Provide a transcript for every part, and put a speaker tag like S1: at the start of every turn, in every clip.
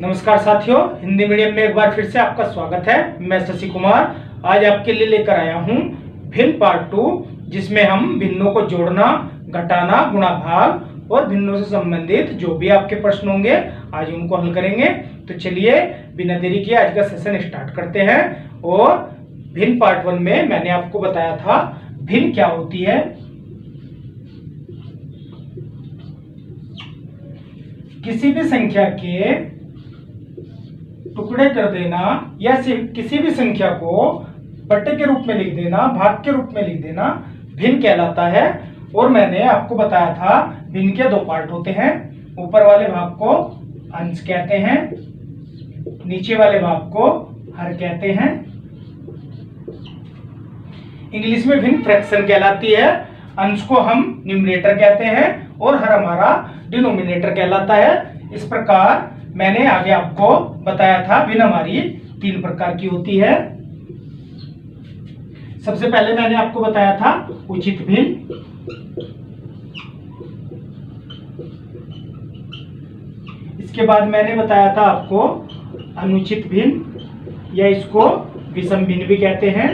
S1: नमस्कार साथियों, हिंदी मीडियम में एक बार फिर से आपका स्वागत है। मैं शशि कुमार आज आपके लिए लेकर आया हूं भिन्न पार्ट 2, जिसमें हम भिन्नों को जोड़ना, घटाना, गुणा भाग और भिन्नों से संबंधित जो भी आपके प्रश्न होंगे आज उनको हल करेंगे। तो चलिए बिना देरी किए आज का सेशन स्टार्ट करते हैं। और भिन्न पार्ट 1 में मैंने आपको बताया था भिन्न क्या होती है। किसी भी संख्या के टुकड़े कर देना या सिर्फ किसी भी संख्या को बट्टे के रूप में लिख देना, भाग के रूप में लिख देना भिन्न कहलाता है। और मैंने आपको बताया था भिन्न के दो पार्ट होते हैं। ऊपर वाले भाग को अंश कहते हैं, नीचे वाले भाग को हर कहते हैं। इंग्लिश में भिन्न फ्रैक्शन कहलाती है। अंश को हम न्यूमरेटर कहते हैं और हर हमारा डिनोमिनेटर कहलाता है। इस प्रकार मैंने आगे आपको बताया था भिन्न हमारी 3 प्रकार की होती है। सबसे पहले मैंने आपको बताया था उचित भिन्न, इसके बाद मैंने बताया था आपको अनुचित भिन्न या इसको विषम भिन्न भी कहते हैं।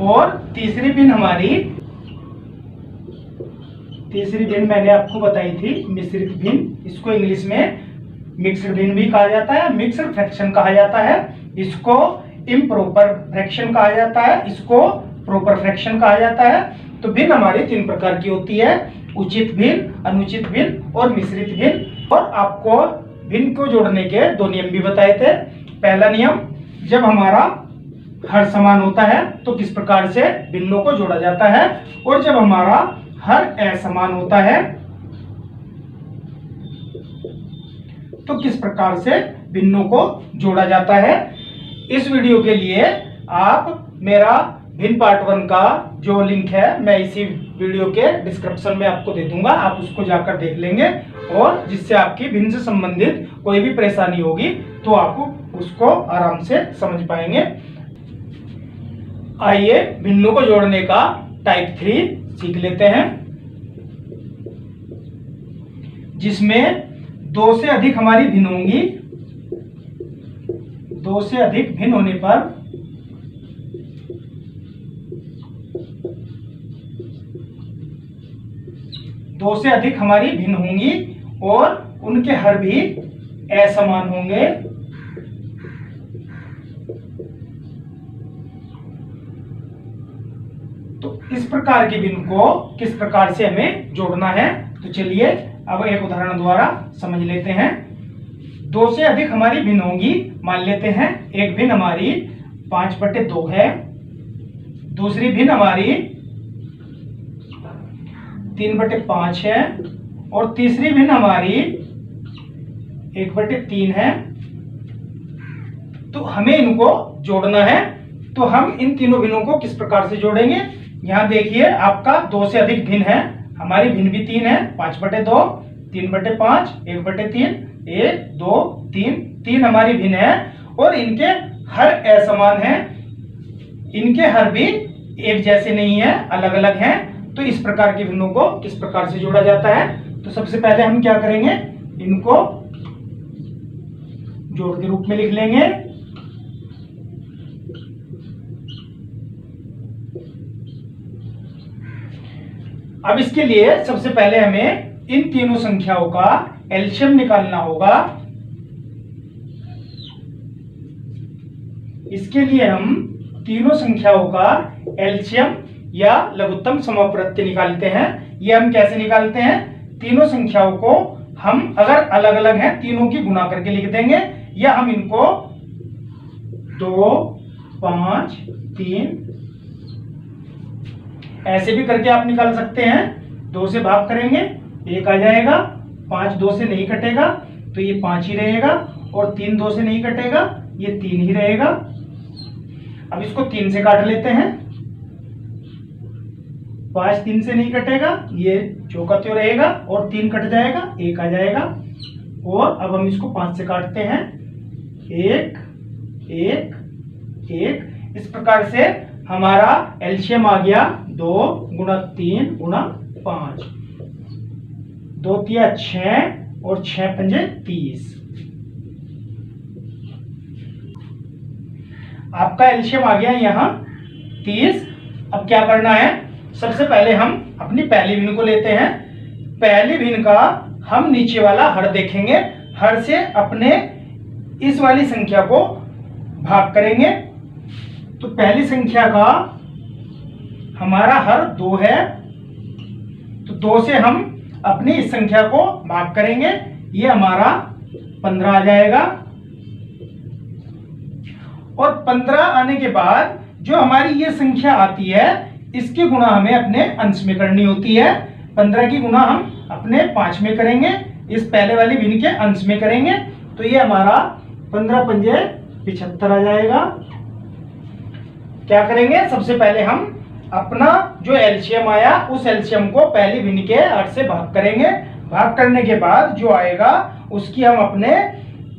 S1: और तीसरी भिन्न मैंने आपको बताई थी मिश्रित भिन्न। इसको इंग्लिश में मिक्स्ड भिन्न भी कहा जाता है, मिक्स्ड फ्रैक्शन कहा जाता है, इसको इम्प्रॉपर फ्रैक्शन कहा जाता है, इसको प्रॉपर फ्रैक्शन कहा जाता है। तो भिन्न हमारी 3 प्रकार की होती है, उचित भिन्न, अनुचित भिन्न और मिश्रित भिन्न। और आपको भिन्न को जोड़ने के 2 नियम भी बताए थे। पहला नियम, जब हमारा हर समान होता है तो किस प्रकार से भिन्नों को जोड़ा जाता है, और जब हमारा हर असमान होता है तो किस प्रकार से भिन्नों को जोड़ा जाता है। इस वीडियो के लिए आप मेरा भिन्न पार्ट 1 का जो लिंक है मैं इसी वीडियो के डिस्क्रिप्शन में आपको दे दूंगा, आप उसको जाकर देख लेंगे। और जिससे आपकी भिन्न से संबंधित कोई भी परेशानी होगी तो आप उसको आराम से समझ पाएंगे। आइए भिन्नों को जोड़ने का टाइप 3 सीख लेते हैं, जिसमें 2 से अधिक हमारी भिन्न होंगी। 2 से अधिक भिन्न होने पर हमारी भिन्न होंगी और उनके हर भी असमान होंगे। तो इस प्रकार की भिन्न को किस प्रकार से हमें जोड़ना है, तो चलिए अब एक उदाहरण द्वारा समझ लेते हैं। 2 से अधिक हमारी भिन्न होंगी। मान लेते हैं एक भिन्न हमारी 5/2 है, दूसरी भिन्न हमारी 3/5 है और तीसरी भिन्न हमारी 1/3 है। तो हमें इनको जोड़ना है। तो हम इन तीनों भिन्नों को किस प्रकार से जोड़ेंगे, यहाँ देखिए आपका 2 से अधिक भिन्न है, हमारी भिन्न भी 3 है, 5/2, 3/5, 1/3, 1, 2, 3 हमारी भिन्न है और इनके हर असमान है, इनके हर भी एक जैसे नहीं है, अलग अलग हैं। तो इस प्रकार की भिन्नों को किस प्रकार से जोड़ा जाता है, तो सबसे पहले हम क्या करेंगे, इनको जोड़ के रूप में लिख लेंगे। अब इसके लिए सबसे पहले हमें इन तीनों संख्याओं का एलसीएम निकालना होगा। इसके लिए हम तीनों संख्याओं का एलसीएम या लघुत्तम समापवर्ती निकालते हैं। ये हम कैसे निकालते हैं, तीनों संख्याओं को हम अगर अलग अलग हैं तीनों की गुणा करके लिख देंगे, या हम इनको 2, 5, 3 ऐसे भी करके आप निकाल सकते हैं। 2 से भाग करेंगे 1 आ जाएगा, 5 2 से नहीं कटेगा तो ये 5 ही रहेगा, और 3 2 से नहीं कटेगा ये 3 ही रहेगा। अब इसको 3 से काट लेते हैं, 5 3 से नहीं कटेगा, ये चौका त्यों रहेगा और 3 कट जाएगा, 1 आ जाएगा। और अब हम इसको 5 से काटते हैं, 1 1 1। इस प्रकार से हमारा एलसीएम आ गया 2 × 3 × 5। 2 तिया 6 और 6 पंजे 30। आपका एलसीएम आ गया यहाँ 30। अब क्या करना है, सबसे पहले हम अपनी पहली भिन्न को लेते हैं। पहली भिन्न का हम नीचे वाला हर देखेंगे, हर से अपने इस वाली संख्या को भाग करेंगे। तो पहली संख्या का हमारा हर 2 है, तो 2 से हम अपनी इस संख्या को भाग करेंगे, ये हमारा 15 आ जाएगा। और 15 आने के बाद जो हमारी ये संख्या आती है, इसकी गुणा हमें अपने अंश में करनी होती है। 15 की गुणा हम अपने 5 में करेंगे, इस पहले वाली भिन्न के अंश में करेंगे, तो ये हमारा 15 पंजे 75 आ जाएगा। क्या करेंगे, सबसे पहले हम अपना जो एलसीएम आया उस एलसीएम को पहली भिन्न के हर से भाग करेंगे। भाग करने के बाद जो आएगा उसकी हम अपने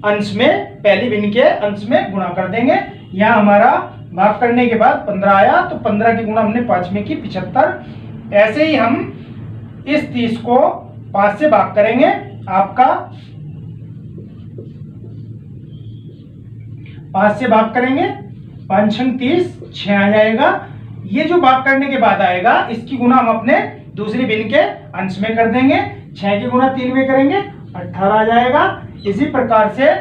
S1: अंश में, पहली भिन्न के अंश में गुणा कर देंगे। यहाँ हमारा भाग करने के बाद 15 आया, तो 15 की गुणा हमने 5 में की 75। ऐसे ही हम इस 30 को 5 से भाग करेंगे। आपका 5 से भाग करेंगे, 5 छंग 30, 6 आ जाएगा। ये जो भाग करने के बाद आएगा इसकी गुणा हम अपने दूसरी भिन्न के अंश में कर देंगे। 6 की गुणा 3 में करेंगे, 18 आ जाएगा। इसी प्रकार से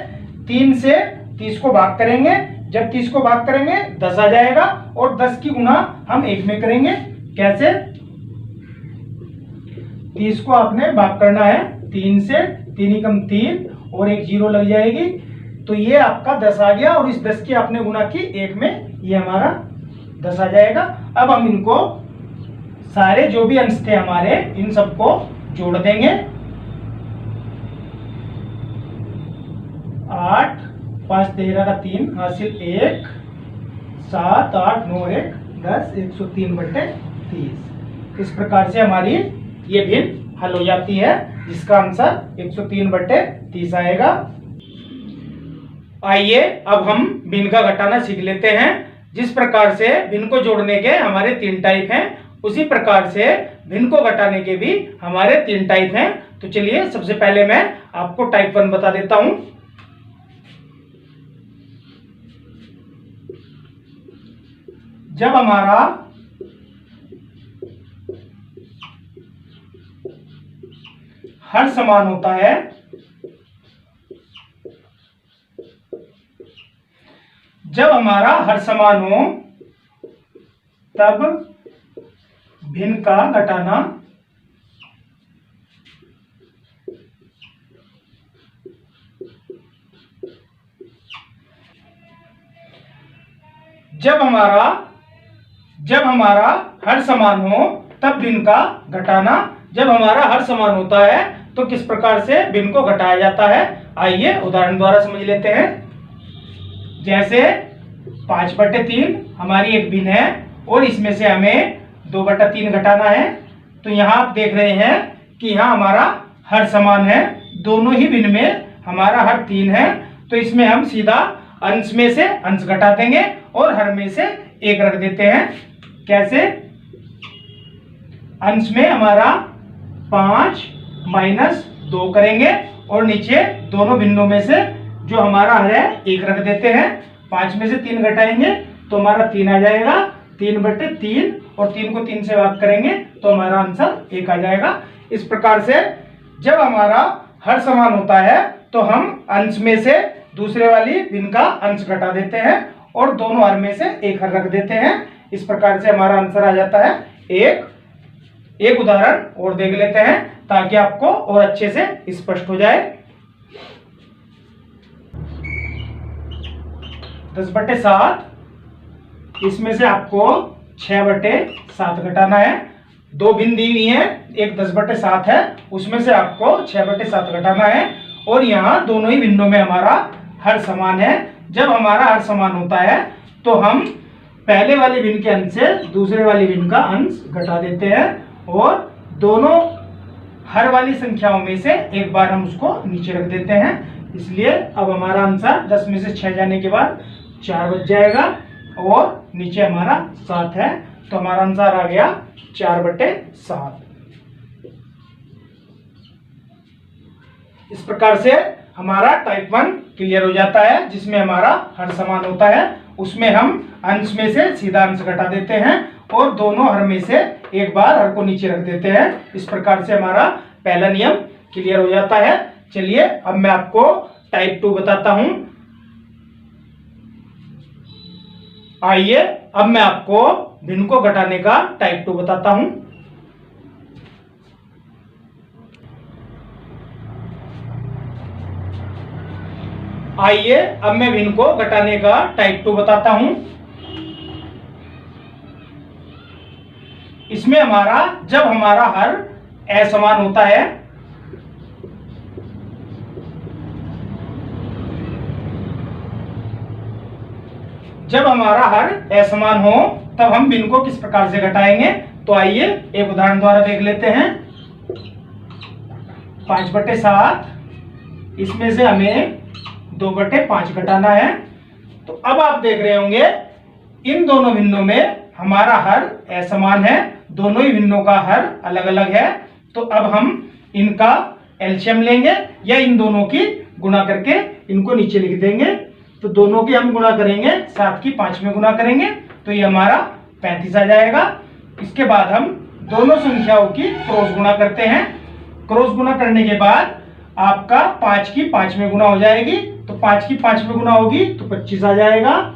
S1: 3 से 30 को भाग करेंगे, जब 30 को भाग करेंगे 10 आ जाएगा। और 10 की गुणा हम 1 में करेंगे। कैसे, 30 को आपने भाग करना है 3 से, 3 एकम 3 और एक 0 लग जाएगी, तो ये आपका 10 आ गया। और इस 10 की आपने गुणा की 1 में, ये हमारा 10 आ जाएगा। अब हम इनको सारे जो भी अंश थे हमारे, इन सबको जोड़ देंगे। 8 5 13 का 3 हासिल 1, 7 8 9 1 10, 103/30। इस प्रकार से हमारी ये भिन्न हल हो जाती है, जिसका आंसर 103/30 आएगा। आइए अब हम भिन्न का घटाना सीख लेते हैं। जिस प्रकार से भिन्न को जोड़ने के हमारे 3 टाइप हैं, उसी प्रकार से भिन्न को घटाने के भी हमारे 3 टाइप हैं। तो चलिए सबसे पहले मैं आपको टाइप 1 बता देता हूं। जब हमारा हर समान होता है, जब हमारा हर समान हो तब भिन्न का घटाना जब हमारा हर समान हो तब भिन्न का घटाना। जब हमारा हर समान होता है तो किस प्रकार से भिन्न को घटाया जाता है, आइए उदाहरण द्वारा समझ लेते हैं। जैसे 5/3 हमारी एक भिन्न है और इसमें से हमें 2/3 घटाना है। तो यहाँ आप देख रहे हैं कि यहाँ हमारा हर समान है, दोनों ही भिन्न में हमारा हर 3 है, तो इसमें हम सीधा अंश में से अंश घटा देंगे और हर में से 1 रख देते हैं। कैसे, अंश में हमारा 5 - 2 करेंगे और नीचे दोनों भिन्नों में से जो हमारा हर है 1 रख देते हैं। 5 में से 3 घटाएंगे तो हमारा 3 आ जाएगा। 3/3 और 3 को 3 से भाग करेंगे तो हमारा आंसर 1 आ जाएगा। इस प्रकार से जब हमारा हर समान होता है तो हम अंश में से दूसरे वाली भिन्न का अंश घटा देते हैं और दोनों हर में से 1 हर रख देते हैं। इस प्रकार से हमारा आंसर आ जाता है 1। एक उदाहरण और देख लेते हैं ताकि आपको और अच्छे से स्पष्ट हो जाए। 10/7, इसमें से आपको 6/7 घटाना है। 2 भिन्न दी हुई है, एक 10/7 है, उसमें से आपको 6/7 घटाना है। और यहाँ दोनों ही भिन्नों में हमारा हर समान है। जब हमारा हर समान होता है तो हम पहले वाली भिन्न के अंश से दूसरे वाली भिन्न का अंश घटा देते हैं और दोनों हर वाली संख्याओं में से एक बार हम उसको नीचे रख देते हैं। इसलिए अब हमारा आंसर 10 में से 6 जाने के बाद 4 बच जाएगा और नीचे हमारा 7 है, तो हमारा आंसर आ गया 4/7। इस प्रकार से हमारा टाइप 1 क्लियर हो जाता है, जिसमें हमारा हर समान होता है। उसमें हम अंश में से सीधा अंश घटा देते हैं और दोनों हर में से एक बार हर को नीचे रख देते हैं। इस प्रकार से हमारा पहला नियम क्लियर हो जाता है। चलिए अब मैं आपको टाइप 2 बताता हूं। आइए अब मैं आपको भिन्न को घटाने का टाइप 2 बताता हूं। आइए अब मैं भिन्न को घटाने का टाइप 2 बताता हूं। इसमें हमारा जब हमारा हर असमान होता है, जब हमारा हर असमान हो तब हम भिन्न को किस प्रकार से घटाएंगे, तो आइए एक उदाहरण द्वारा देख लेते हैं। 5/7 इसमें से हमें 2/5 घटाना है। तो अब आप देख रहे होंगे इन दोनों भिन्नों में हमारा हर असमान है, दोनों ही भिन्नों का हर अलग अलग है। तो अब हम इनका एलसीएम लेंगे या इन दोनों की गुणा करके इनको नीचे लिख देंगे। तो दोनों की हम गुणा करेंगे, 7 की 5 में गुणा करेंगे तो ये हमारा 35 आ जाएगा। इसके बाद हम दोनों संख्याओं की क्रॉस गुणा करते हैं। क्रॉस गुणा करने के बाद आपका 5 की 5 में गुणा हो जाएगी, तो 5 की 5 में गुणा होगी तो 25 आ जाएगा।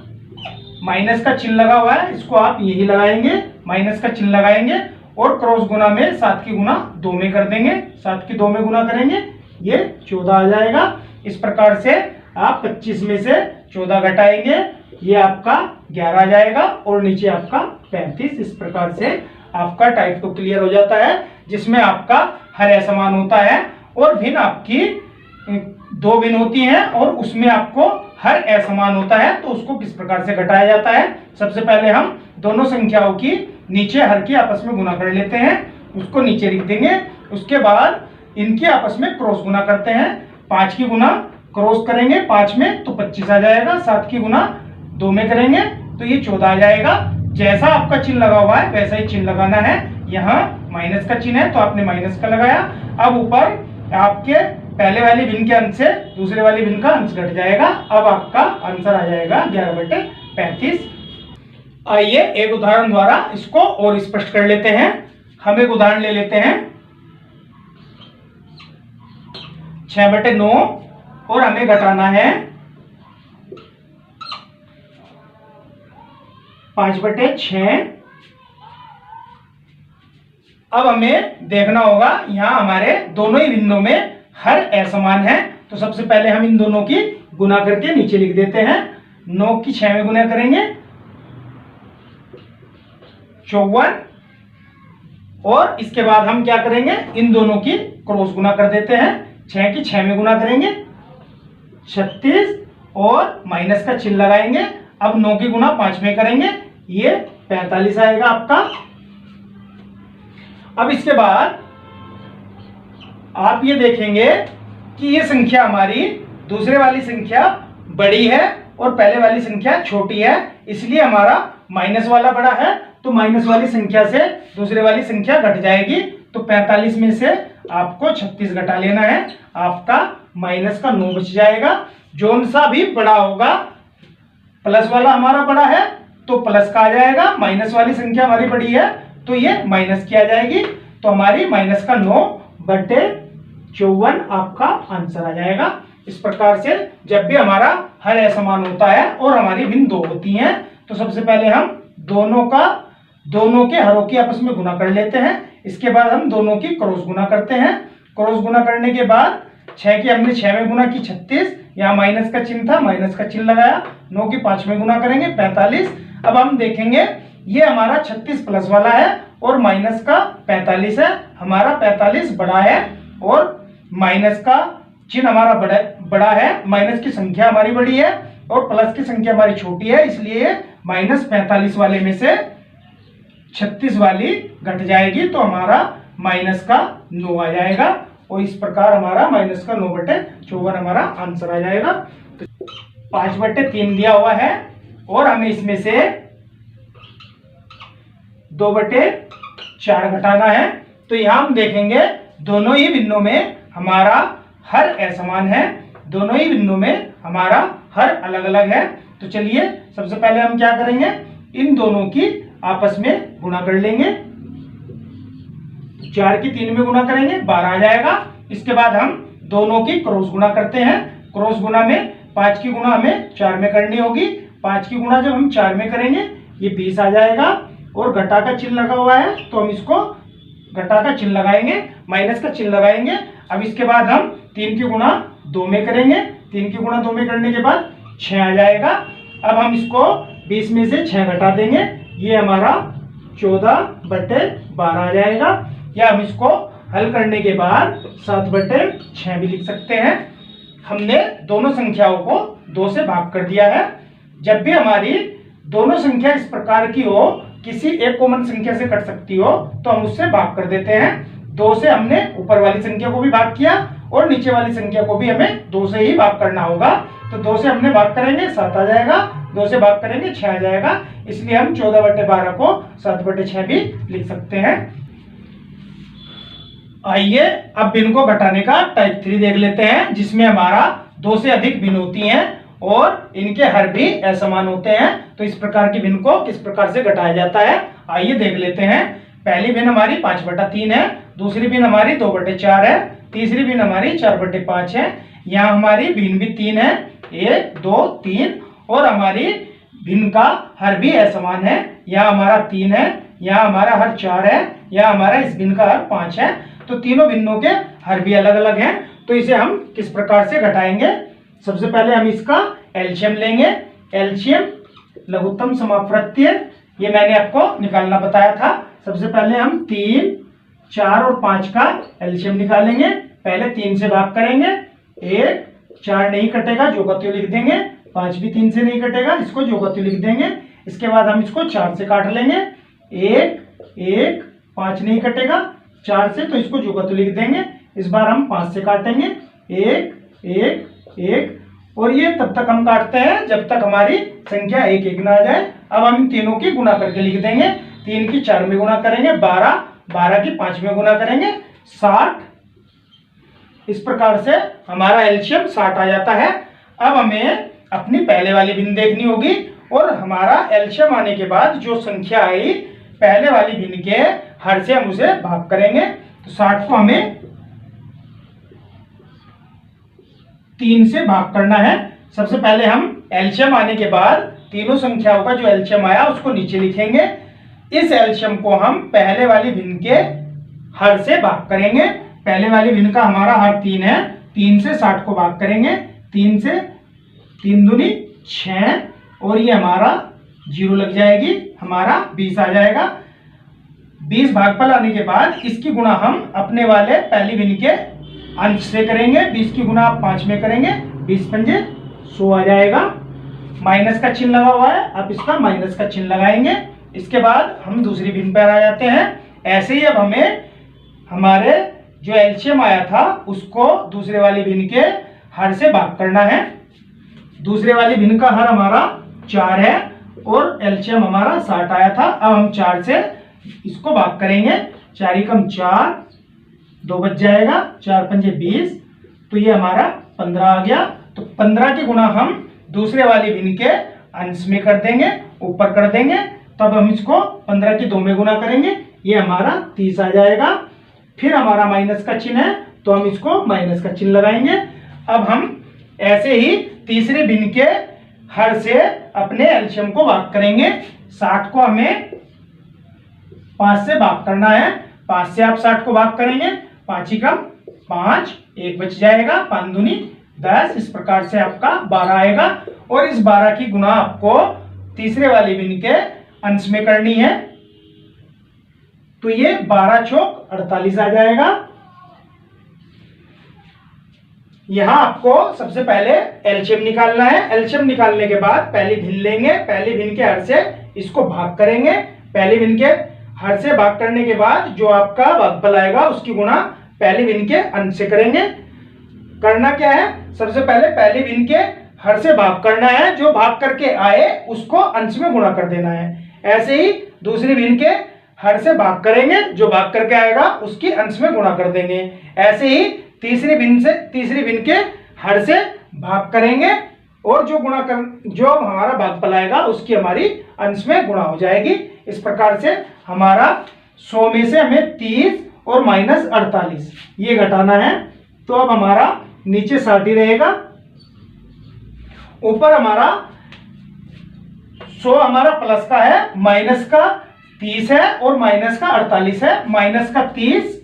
S1: माइनस का चिन्ह लगा हुआ है, इसको आप यही लगाएंगे, माइनस का चिन्ह लगाएंगे और क्रॉस गुणा में 7 की गुणा 2 में कर देंगे, 7 की 2 में गुणा करेंगे, ये 14 आ जाएगा। इस प्रकार से आप 25 में से 14 घटाएंगे, ये आपका 11 आ जाएगा और नीचे आपका 35। इस प्रकार से आपका टाइप 2 क्लियर हो जाता है, जिसमें आपका हर असमान होता है और भिन्न आपकी 2 भिन्न होती हैं और उसमें आपको हर असमान होता है। तो उसको किस प्रकार से घटाया जाता है, सबसे पहले हम दोनों संख्याओं की नीचे हर की आपस में गुणा कर लेते हैं, उसको नीचे लिख देंगे। उसके बाद इनके आपस में क्रॉस गुणा करते हैं, 5 की गुणा क्रॉस करेंगे 5 में तो 25 आ जाएगा, 7 की गुणा 2 में करेंगे तो ये 14 आ जाएगा। जैसा आपका चिन्ह लगा हुआ है वैसा ही चिन्ह लगाना है। यहाँ माइनस का चिन्ह है तो आपने माइनस का लगाया। अब ऊपर आपके पहले वाली भिन्न के अंश से दूसरे वाली भिन्न का अंश घट जाएगा। अब आपका आंसर आ जाएगा 11/35। आइए एक उदाहरण द्वारा इसको और स्पष्ट कर लेते हैं। हम एक उदाहरण ले लेते हैं 6/9 और हमें घटाना है 5/6। अब हमें देखना होगा यहां हमारे दोनों ही भिन्नों में हर असमान है, तो सबसे पहले हम इन दोनों की गुणा करके नीचे लिख देते हैं। 9 की 6 में गुणा करेंगे 54 और इसके बाद हम क्या करेंगे, इन दोनों की क्रॉस गुणा कर देते हैं। 6 की 6 में गुणा करेंगे 36 और माइनस का चिन्ह लगाएंगे। अब 9 की गुणा 5 में करेंगे, ये 45 आएगा आपका। अब इसके बाद आप ये देखेंगे कि ये संख्या हमारी दूसरे वाली संख्या बड़ी है और पहले वाली संख्या छोटी है, इसलिए हमारा माइनस वाला बड़ा है, तो माइनस वाली संख्या से दूसरे वाली संख्या घट जाएगी। तो 45 में से आपको 36 घटा लेना है, आपका माइनस का 9 बच जाएगा। जोन सा भी बड़ा होगा, प्लस वाला हमारा बड़ा है तो प्लस का आ जाएगा, माइनस वाली संख्या हमारी बड़ी है तो ये माइनस की आ जाएगी। तो हमारी माइनस का 9/54 आपका आंसर आ जाएगा। इस प्रकार से जब भी हमारा हर असमान होता है और हमारी भिन्न 2 होती हैं, तो सबसे पहले हम दोनों के हरों की आपस में गुणा कर लेते हैं। इसके बाद हम दोनों की क्रॉस गुणा करते हैं। क्रॉस गुणा करने के बाद 6 की हमने 6 में गुणा की 36, यहाँ माइनस का चिन्ह था, माइनस का चिन्ह लगाया। 9 की 5 में गुणा करेंगे 45। अब हम देखेंगे ये हमारा 36 प्लस वाला है और माइनस का 45 है। हमारा 45 बड़ा है और माइनस का चिन्ह हमारा बड़ा है, माइनस की संख्या हमारी बड़ी है और प्लस की संख्या हमारी छोटी है, इसलिए -45 वाले में से 36 वाली घट जाएगी, तो हमारा माइनस का 9 आ जाएगा और इस प्रकार हमारा माइनस का 9/54 हमारा आंसर आ जाएगा। तो 5/3 दिया हुआ है और हमें इसमें से 2/4 घटाना है। तो यहां हम देखेंगे दोनों ही भिन्नों में हमारा हर असमान है, दोनों ही बिंदु में हमारा हर अलग अलग है। तो चलिए सबसे पहले हम क्या करेंगे, इन दोनों की आपस में गुणा कर लेंगे। 4 की 3 में गुणा करेंगे 12 आ जाएगा। इसके बाद हम दोनों की क्रॉस गुणा करते हैं। क्रॉस गुणा में 5 की गुणा हमें 4 में करनी होगी। 5 की गुणा जब हम 4 में करेंगे ये 20 आ जाएगा। और घटा का चिन्ह लगा हुआ है तो हम इसको घटा का चिन्ह लगाएंगे, माइनस का चिन्ह लगाएंगे। अब इसके बाद हम 3 की गुणा 2 में करेंगे। 3 की गुणा 2 में करने के बाद 6 आ जाएगा। अब हम इसको 20 में से 6 घटा देंगे, ये हमारा 14/12 आ जाएगा। या हम इसको हल करने के बाद 7/6 भी लिख सकते हैं। हमने दोनों संख्याओं को 2 से भाग कर दिया है। जब भी हमारी दोनों संख्या इस प्रकार की हो, किसी एक कॉमन संख्या से कट सकती हो, तो हम उससे भाग कर देते हैं। 2 से हमने ऊपर वाली संख्या को भी भाग किया और नीचे वाली संख्या को भी हमें 2 से ही भाग करना होगा। तो 2 से हमने भाग करेंगे 7 आ जाएगा, 2 से भाग करेंगे 6 आ जाएगा। इसलिए हम 14/12 को 7/6 भी लिख सकते हैं। आइए अब भिन्न को घटाने का टाइप 3 देख लेते हैं, जिसमें हमारा 2 से अधिक भिन्न होती हैं और इनके हर भी असमान होते हैं। तो इस प्रकार की भिन्न को किस प्रकार से घटाया जाता है, आइए देख लेते हैं। पहली भिन्न हमारी 5/3 है, दूसरी भिन्न हमारी 2/4 है, तीसरी भिन्न हमारी 4/5 है। यहाँ हमारी भिन्न भी 3 है, 1 2 3, और हमारी भिन्न का हर भी असमान है। यहाँ हमारा 3 है, यहाँ हमारा हर 4 है, यहाँ हमारा इस भिन्न का हर 5 है। तो तीनों भिन्नों के हर भी अलग अलग हैं। तो इसे हम किस प्रकार से घटाएंगे, सबसे पहले हम इसका एलसीएम लेंगे। एलसीएम लघुत्तम समापवर्तीय, ये मैंने आपको निकालना बताया था। सबसे पहले हम 3, 4 और 5 का एलसीएम निकालेंगे। पहले 3 से भाग करेंगे, 1 4 नहीं कटेगा, जो का त्यों लिख देंगे। 5 भी 3 से नहीं कटेगा, इसको जो का त्यों लिख देंगे। इसके बाद हम इसको 4 से काट लेंगे, 1 1 5 नहीं कटेगा 4 से, तो इसको जो का त्यों लिख देंगे। इस बार हम 5 से काटेंगे, 1 1 1, और ये तब तक हम काटते हैं जब तक हमारी संख्या 1 1 ना आ जाए। अब हम इन तीनों की गुणा करके लिख देंगे। 3 की 4 में गुणा करेंगे 12, 12 की 5 में गुणा करेंगे 60। इस प्रकार से हमारा एलसीएम 60 आ जाता है। अब हमें अपनी पहले वाली भिन्न देखनी होगी, और हमारा एलसीएम आने के बाद जो संख्या आई पहले वाली भिन्न के हर से हम उसे भाग करेंगे। तो 60 को हमें 3 से भाग करना है। सबसे पहले हम एलसीएम आने के बाद तीनों संख्याओं का जो एलसीएम आया उसको नीचे लिखेंगे। इस एलसीएम को हम पहले वाली भिन्न के हर से भाग करेंगे। पहले वाली भिन्न का हमारा हर 3 है, 3 से 60 को भाग करेंगे। 3 से 3 दूनी 6, और ये हमारा 0 लग जाएगी, हमारा 20 आ जाएगा। 20 भागफल आने के बाद इसकी गुणा हम अपने वाले पहली भिन्न के अंश से करेंगे। 20 की गुणा आप 5 में करेंगे, 20 पंजे 100 आ जाएगा। माइनस का चिन्ह लगा हुआ है, आप इसका माइनस का चिन्ह लगाएंगे। इसके बाद हम दूसरी भिन्न पर आ जाते हैं। ऐसे ही अब हमें हमारे जो एलसीएम आया था उसको दूसरे वाली भिन्न के हर से भाग करना है। दूसरे वाली भिन्न का हर हमारा 4 है और एलसीएम हमारा 60 आया था। अब हम 4 से इसको भाग करेंगे, 4 एकम 4, 2 बच जाएगा, 4 पंजे 20, तो ये हमारा 15 आ गया। तो 15 की गुणा हम दूसरे वाली भिन्न के अंश में कर देंगे, ऊपर कर देंगे। तब हम इसको 15 की 2 में गुणा करेंगे, ये हमारा 30 आ जाएगा। फिर हमारा माइनस का चिन्ह है तो हम इसको माइनस का चिन्ह लगाएंगे। अब हम ऐसे ही तीसरे भिन्न के हर से अपने एलसीएम को भाग करेंगे। 60 को हमें 5 से भाग करना है, 5 से आप 60 को भाग करेंगे, 5 एकम 5, 1 बच जाएगा, 5 दूनी 10। इस प्रकार से आपका 12 आएगा। और इस 12 की गुणा आपको तीसरे वाली भिन्न के अंश में करनी है, तो ये 12 चौक 48 आ जाएगा। यहां आपको सबसे पहले एलसीएम निकालना है। एलसीएम निकालने के बाद पहली भिन्न लेंगे, पहली भिन्न के हर से इसको भाग करेंगे। पहली भिन्न के हर से भाग करने के बाद जो आपका भागफल आएगा उसकी गुणा पहली भिन्न के अंश से करेंगे। करना क्या है, सबसे पहले पहली भिन्न के हर से भाग करना है, जो भाग करके आए उसको अंश में गुणा कर देना है। ऐसे ही दूसरी भिन्न के हर से भाग करेंगे, जो भाग करके आएगा उसकी अंश में गुणा कर देंगे। ऐसे ही तीसरी भिन्न के हर से भाग करेंगे और जो हमारा भागफल आएगा उसकी हमारी अंश में गुणा हो जाएगी। इस प्रकार से हमारा 100 में से हमें 30 और -48 ये घटाना है। तो अब हमारा नीचे 60 ही रहेगा, ऊपर हमारा 100 हमारा प्लस का है, माइनस का 30 है और माइनस का 48 है। माइनस का 30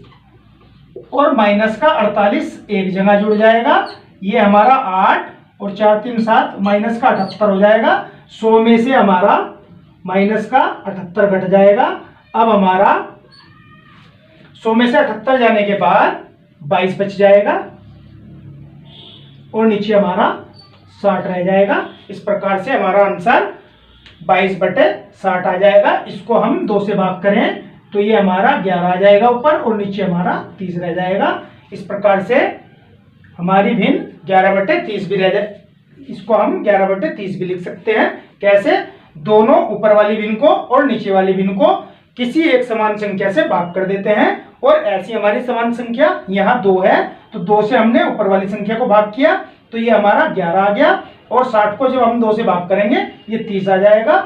S1: और माइनस का 48 एक जगह जुड़ जाएगा। ये हमारा 8 और 4 3 7 माइनस का 78 हो जाएगा। 100 में से हमारा माइनस का 78 घट जाएगा। अब हमारा 100 में से 78 जाने के बाद 22 बच जाएगा और नीचे हमारा 60 रह जाएगा। इस प्रकार से हमारा आंसर 22/60 आ जाएगा। इसको हम 2 से भाग करें तो ये हमारा 11 आ जाएगा ऊपर और नीचे हमारा 30 रह जाएगा। इस प्रकार से हमारी भिन्न 11/30 भी रह जाए। इसको हम 11/30 भी लिख सकते हैं। कैसे? दोनों ऊपर वाली भिन्न को और नीचे वाली भिन्न को किसी एक समान संख्या से भाग कर देते हैं और ऐसी हमारी समान संख्या यहाँ 2 है तो 2 से हमने ऊपर वाली संख्या को भाग किया तो ये हमारा 11 आ गया और 60 को जब हम 2 से भाग करेंगे ये 30 आ जाएगा।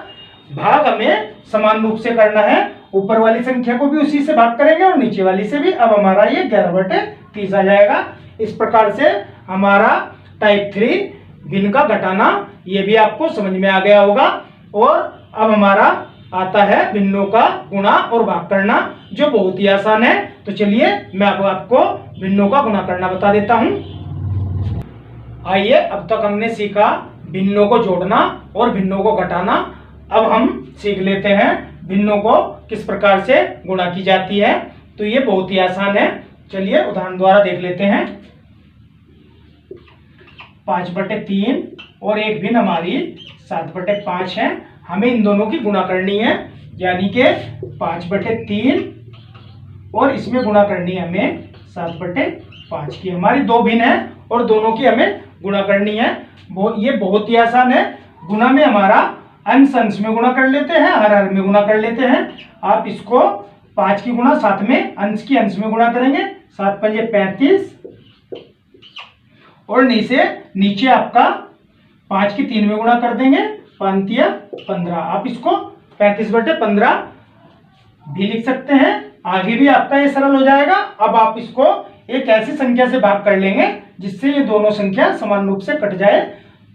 S1: भाग हमें समान रूप से करना है, ऊपर वाली संख्या को भी उसी से भाग करेंगे और नीचे वाली से भी। अब हमारा ये 11/30 आ जाएगा। इस प्रकार से हमारा टाइप 3 भिन्न का घटाना ये भी आपको समझ में आ गया होगा। और अब हमारा आता है भिन्नों का गुणा और भाग करना, जो बहुत ही आसान है। तो चलिए मैं अब आपको भिन्नों का गुणा करना बता देता हूं। आइए, अब तक हमने सीखा भिन्नों को जोड़ना और भिन्नों को घटाना। अब हम सीख लेते हैं भिन्नों को किस प्रकार से गुणा की जाती है। तो ये बहुत ही आसान है। चलिए उदाहरण द्वारा देख लेते हैं। 5/3 और एक भिन्न हमारी 7/5 है। हमें इन दोनों की गुणा करनी है, यानी कि 5/3 और इसमें गुणा करनी है हमें 7/5 की। हमारी 2 भिन्न है और दोनों की हमें गुणा करनी है। ये बहुत ही आसान है। गुणा में हमारा अंश अंश में गुणा कर लेते हैं, हर हर में गुणा कर लेते हैं। आप इसको 5 की गुणा 7 में, अंश की अंश में गुणा करेंगे। 7 5 35 और नीचे आपका 5 की 3 में गुणा कर देंगे, 5 तिया 15। आप इसको 35/15 भी लिख सकते हैं। आगे भी आपका ये सरल हो जाएगा। अब आप इसको एक ऐसी संख्या से भाग कर लेंगे जिससे ये दोनों संख्या समान रूप से कट जाए।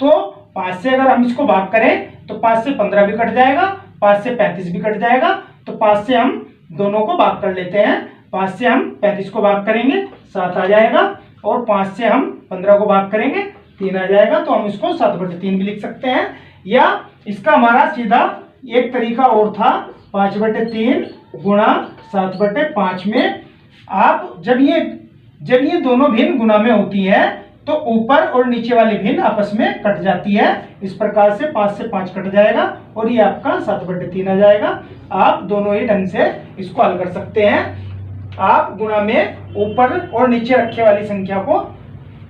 S1: तो 5 से अगर हम इसको भाग करें तो 5 से 15 भी कट जाएगा, 5 से 35 भी कट जाएगा। तो 5 से हम दोनों को भाग कर लेते हैं। 5 से हम 35 को भाग करेंगे, 7 आ जाएगा और 5 से हम 15 को भाग करेंगे, 3 आ जाएगा। तो हम इसको 7/3 भी लिख सकते हैं। या इसका हमारा सीधा एक तरीका और था, 5/3 गुणा 7/5 में। आप जब ये दोनों भिन्न गुणा में होती है तो ऊपर और नीचे वाली भिन्न आपस में कट जाती है। इस प्रकार से 5 से 5 कट जाएगा और ये आपका 7/3 आ जाएगा। आप दोनों ही ढंग से इसको हल कर सकते हैं। आप गुणा में ऊपर और नीचे रखे वाली संख्या को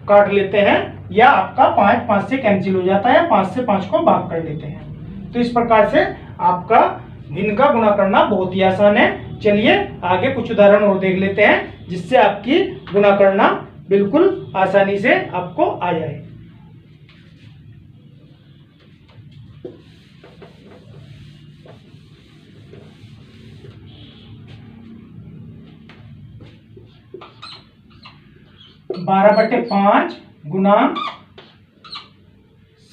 S1: काट लेते हैं या आपका 5 से कैंसिल हो जाता है, 5 से 5 को भाग कर लेते हैं। तो इस प्रकार से आपका भिन्न का गुणा करना बहुत ही आसान है। चलिए आगे कुछ उदाहरण और देख लेते हैं जिससे आपकी गुणा करना बिल्कुल आसानी से आपको आ जाए। (12/5 गुना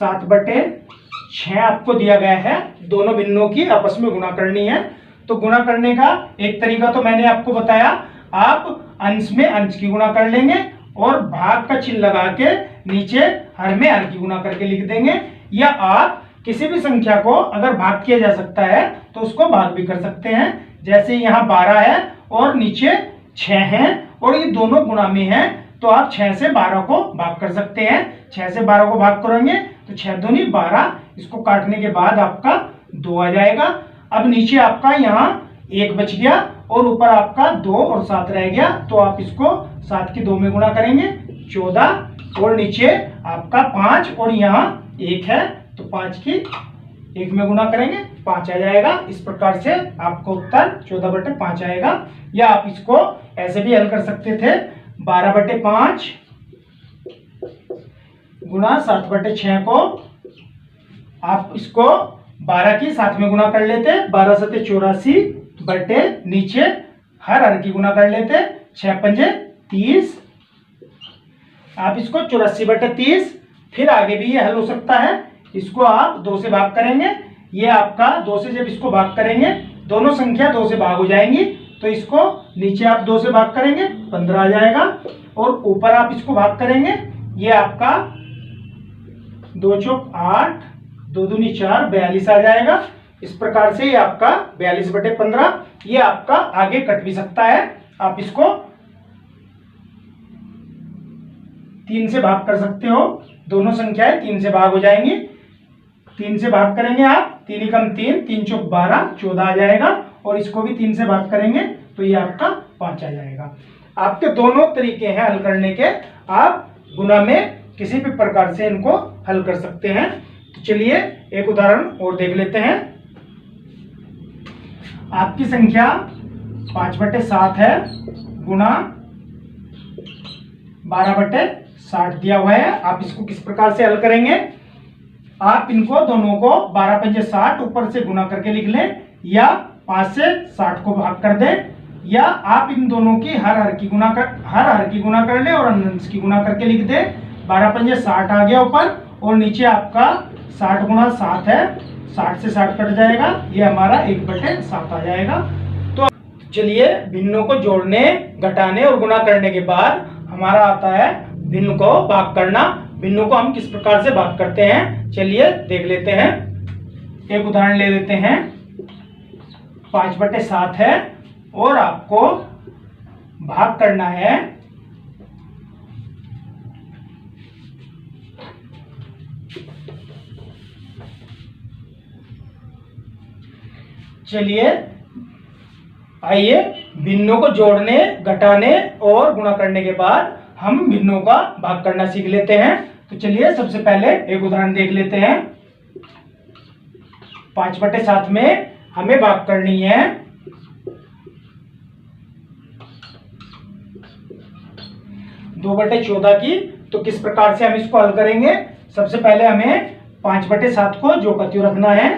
S1: 7/6 आपको दिया गया है। दोनों भिन्नों की आपस में गुणा करनी है। तो गुणा करने का एक तरीका तो मैंने आपको बताया, आप अंश में अंश की गुणा कर लेंगे और भाग का चिन्ह लगा के नीचे हर में हर की गुणा करके लिख देंगे। या आप किसी भी संख्या को अगर भाग किया जा सकता है तो उसको भाग भी कर सकते हैं। जैसे यहाँ 12 है और नीचे 6 है और ये दोनों गुणा में है तो आप 6 से 12 को भाग कर सकते हैं। 6 से 12 को भाग करेंगे तो 6 दूनी 12, इसको काटने के बाद आपका 2 आ जाएगा। अब नीचे आपका यहाँ 1 बच गया और ऊपर आपका 2 और 7 रह गया। तो आप इसको 7 की 2 में गुणा करेंगे, 14 और नीचे आपका 5 और यहाँ 1 है तो 5 की 1 में गुणा करेंगे, 5 आ जाएगा। इस प्रकार से आपका उत्तर 14/5 आएगा। या आप इसको ऐसे भी हल कर सकते थे, 12/5 गुणा 7/6 को आप इसको 12 की साथ में गुना कर लेते, 12 सते 84 बटे नीचे हर की गुना कर लेते, 6 पंजे 30, आप इसको 84/30। फिर आगे भी ये हल हो सकता है, इसको आप 2 से भाग करेंगे, ये आपका 2 से जब इसको भाग करेंगे दोनों संख्या 2 से भाग हो जाएंगी, तो इसको नीचे आप 2 से भाग करेंगे 15 आ जाएगा, और ऊपर आप इसको भाग करेंगे, ये आपका 2 चौक 8, 2 दूनी 4, 42 आ जाएगा। इस प्रकार से ये आपका 42/15, ये आपका आगे कट भी सकता है, आप इसको 3 से भाग कर सकते हो, दोनों संख्याएं 3 से भाग हो जाएंगी। 3 से भाग करेंगे आप, 3 एकम 3, 3 चौक 12, 14 आ जाएगा, और इसको भी 3 से भाग करेंगे तो ये आपका 5 आ जाएगा। आपके दोनों तरीके हैं हल करने के, आप गुना में किसी भी प्रकार से इनको हल कर सकते हैं। तो चलिए एक उदाहरण और देख लेते हैं। आपकी संख्या 5/7 है गुना 12/60 दिया हुआ है, आप इसको किस प्रकार से हल करेंगे? आप इनको दोनों को 12 पंजे 60 ऊपर से गुना करके लिख लें, या 5 से 60 को भाग कर दें, या आप इन दोनों की हर की गुना कर लें और अंश की गुना करके लिख दें। 12 पंजे 60 आ गया ऊपर, और नीचे आपका 60 गुना 7 है, 60 से 60 कट जाएगा, ये हमारा 1/7 आ जाएगा। तो चलिए भिन्नों को जोड़ने, घटाने और गुना करने के बाद हमारा आता है भिन्न को भाग करना। भिन्नों को हम किस प्रकार से भाग करते हैं, चलिए देख लेते हैं। एक उदाहरण ले लेते हैं। 5/7 है और आपको भाग करना है आइए भिन्नों को जोड़ने, घटाने और गुणा करने के बाद हम भिन्नों का भाग करना सीख लेते हैं। तो चलिए सबसे पहले एक उदाहरण देख लेते हैं। 5/7 में हमें भाग करनी है 2/14 की। तो किस प्रकार से हम इसको हल करेंगे? सबसे पहले हमें 5/7 को जो का त्यों रखना है,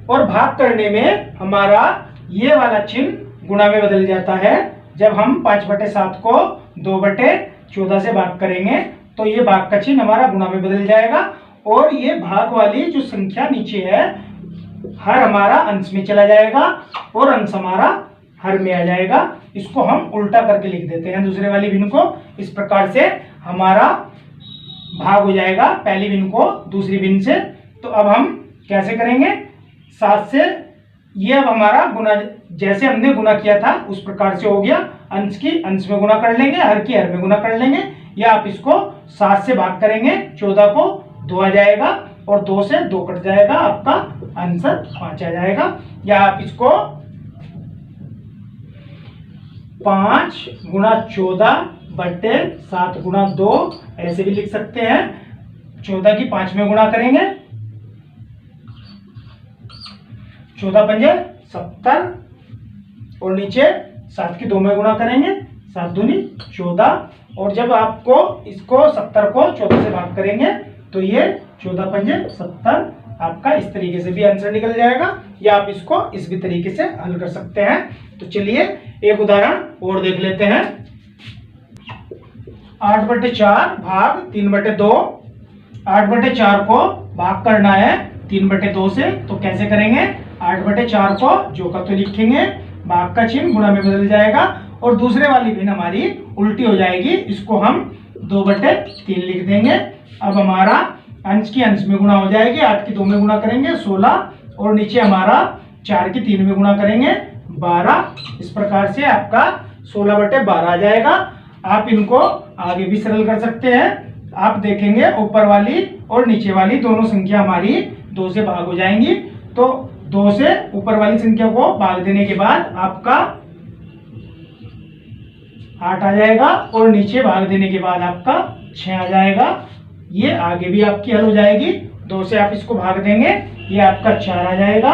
S1: और भाग करने में हमारा ये वाला चिन्ह गुणा में बदल जाता है। जब हम 5/7 को 2/14 से भाग करेंगे तो ये भाग का चिन्ह हमारा गुणा में बदल जाएगा, और ये भाग वाली जो संख्या नीचे है हर हमारा अंश में चला जाएगा और अंश हमारा हर में आ जाएगा। इसको हम उल्टा करके लिख देते हैं दूसरे वाली भिन्न को। इस प्रकार से हमारा भाग हो जाएगा पहली भिन्न को दूसरी भिन्न से। तो अब हम कैसे करेंगे? 7 से ये अब हमारा गुना, जैसे हमने गुना किया था उस प्रकार से हो गया। अंश की अंश में गुना कर लेंगे, हर की हर में गुना कर लेंगे, या आप इसको 7 से भाग करेंगे, 14 को 2 आ जाएगा और 2 से 2 कट जाएगा, आपका आंसर 5 आ जाएगा। या आप इसको 5 गुणा 14/7 गुणा 2 ऐसे भी लिख सकते हैं। 14 की 5 में गुणा करेंगे, 14 पंजे 70, और नीचे 7 की 2 में गुणा करेंगे, 7 दूनी 14, और जब आपको इसको 70 को 14 से भाग करेंगे तो ये 14 पंजे 70 आपका इस तरीके से भी आंसर निकल जाएगा, या आप इसको इस भी तरीके से हल कर सकते हैं। तो चलिए एक उदाहरण और देख लेते हैं। 8/4 भाग 3/2। 8/4 को भाग करना है 3/2 से, तो कैसे करेंगे? 8/4 को जो का तो लिखेंगे, भाग का चिन्ह गुणा में बदल जाएगा, और दूसरे वाली भिन्न हमारी उल्टी हो जाएगी, इसको हम 2/3 लिख देंगे। अब हमारा अंश की अंश में गुणा हो जाएगी, 8 की 2 में गुणा करेंगे 16, और नीचे हमारा 4 की 3 में गुणा करेंगे 12। इस प्रकार से आपका 16/12 आ जाएगा। आप इनको आगे भी सरल कर सकते हैं। आप देखेंगे ऊपर वाली और नीचे वाली दोनों संख्या हमारी 2 से भाग हो जाएंगी। तो 2 से ऊपर वाली संख्या को भाग देने के बाद आपका 8 आ जाएगा, और नीचे भाग देने के बाद आपका 6 आ जाएगा। ये आगे भी आपकी हल हो जाएगी। 2 से आप इसको भाग देंगे, ये आपका 4 आ जाएगा,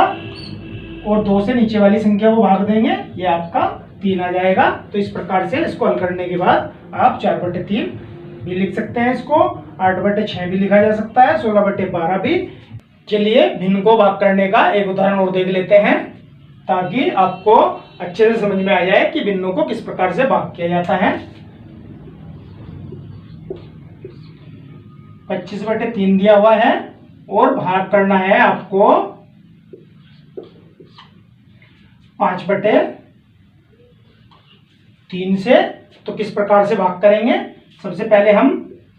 S1: और 2 से नीचे वाली संख्या को भाग देंगे, ये आपका 3 आ जाएगा। तो इस प्रकार से इसको हल करने के बाद आप 4/3 भी लिख सकते हैं, इसको 8/6 भी लिखा जा सकता है, 16/12 भी। चलिए भिन्न को भाग करने का एक उदाहरण और देख लेते हैं, ताकि आपको अच्छे से समझ में आ जाए कि भिन्नों को किस प्रकार से भाग किया जाता है। 25/3 दिया हुआ है और भाग करना है आपको 5/3 से। तो किस प्रकार से भाग करेंगे, सबसे पहले हम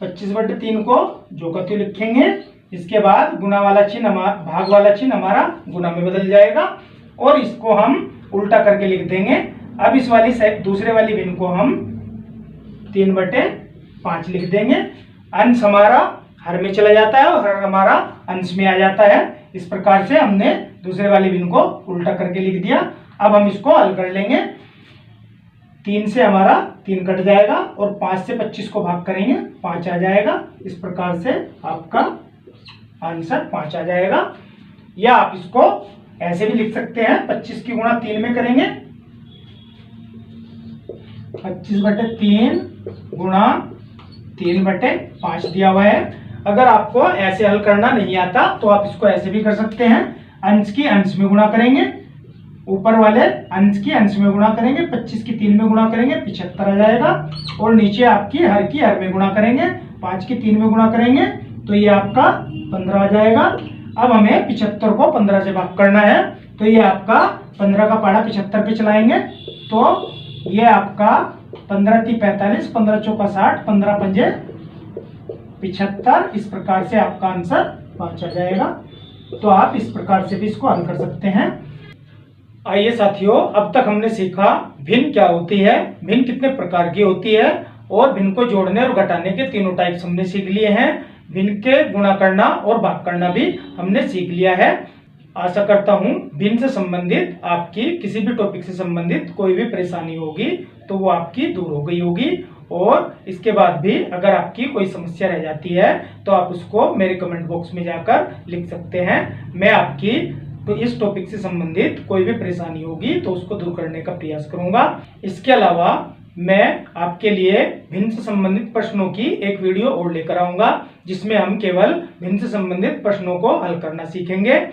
S1: 25/3 को जो का त्यों लिखेंगे, इसके बाद गुणा वाला चिन्ह भाग वाला चिन्ह हमारा गुणा में बदल जाएगा और इसको हम उल्टा करके लिख देंगे। अब इस वाली दूसरे वाली भिन्न को हम 3/5 लिख देंगे। अंश हमारा हर में चला जाता है और हर हमारा अंश में आ जाता है। इस प्रकार से हमने दूसरे वाली भिन्न को उल्टा करके लिख दिया। अब हम इसको हल कर लेंगे। 3 से हमारा 3 कट जाएगा और 5 से 25 को भाग करेंगे, 5 आ जाएगा। इस प्रकार से आपका आंसर 5 आ जाएगा। या आप इसको ऐसे भी लिख सकते हैं, 25 की गुणा 3 में करेंगे, 25/3 गुणा 3/5 दिया हुआ है। अगर आपको ऐसे हल करना नहीं आता तो आप इसको ऐसे भी कर सकते हैं, अंश की अंश में गुणा करेंगे, ऊपर वाले अंश की अंश में गुणा करेंगे, 25 की 3 में गुणा करेंगे, 75 आ जाएगा। और नीचे आपकी हर में गुणा करेंगे, 5 की 3 में गुणा करेंगे तो ये आपका 15 आ जाएगा। अब हमें 75 को 15 से भाग करना है, तो ये आपका 15 का पहाड़ा 75 पे चलाएंगे तो ये आपका 15×3 45, 15×4 60, 15×5 75। इस प्रकार से आपका आंसर 5 आ जाएगा। तो आप इस प्रकार से भी इसको हल कर सकते हैं। आइए साथियों, अब तक हमने सीखा भिन्न क्या होती है, भिन्न कितने प्रकार की होती है और भिन्न को जोड़ने और घटाने के तीनों टाइप्स हमने सीख लिए हैं। भिन्न के गुणा करना और भाग करना भी हमने सीख लिया है। आशा करता हूं भिन्न से संबंधित आपकी किसी भी टॉपिक से संबंधित कोई भी परेशानी होगी तो वो आपकी दूर हो गई होगी। और इसके बाद भी अगर आपकी कोई समस्या रह जाती है तो आप उसको मेरे कमेंट बॉक्स में जाकर लिख सकते हैं। मैं आपकी तो इस टॉपिक से संबंधित कोई भी परेशानी होगी तो उसको दूर करने का प्रयास करूंगा। इसके अलावा मैं आपके लिए भिन्न से संबंधित प्रश्नों की एक वीडियो और लेकर आऊंगा, जिसमें हम केवल भिन्न से संबंधित प्रश्नों को हल करना सीखेंगे।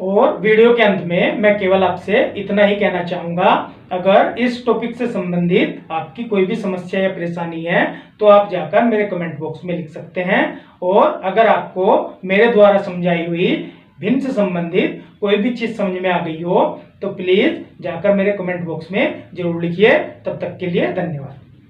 S1: और वीडियो के अंत में मैं केवल आपसे इतना ही कहना चाहूंगा, अगर इस टॉपिक से संबंधित आपकी कोई भी समस्या या परेशानी है तो आप जाकर मेरे कमेंट बॉक्स में लिख सकते हैं। और अगर आपको मेरे द्वारा समझाई हुई भिन्न से संबंधित कोई भी चीज समझ में आ गई हो तो प्लीज जाकर मेरे कमेंट बॉक्स में जरूर लिखिए। तब तक के लिए धन्यवाद।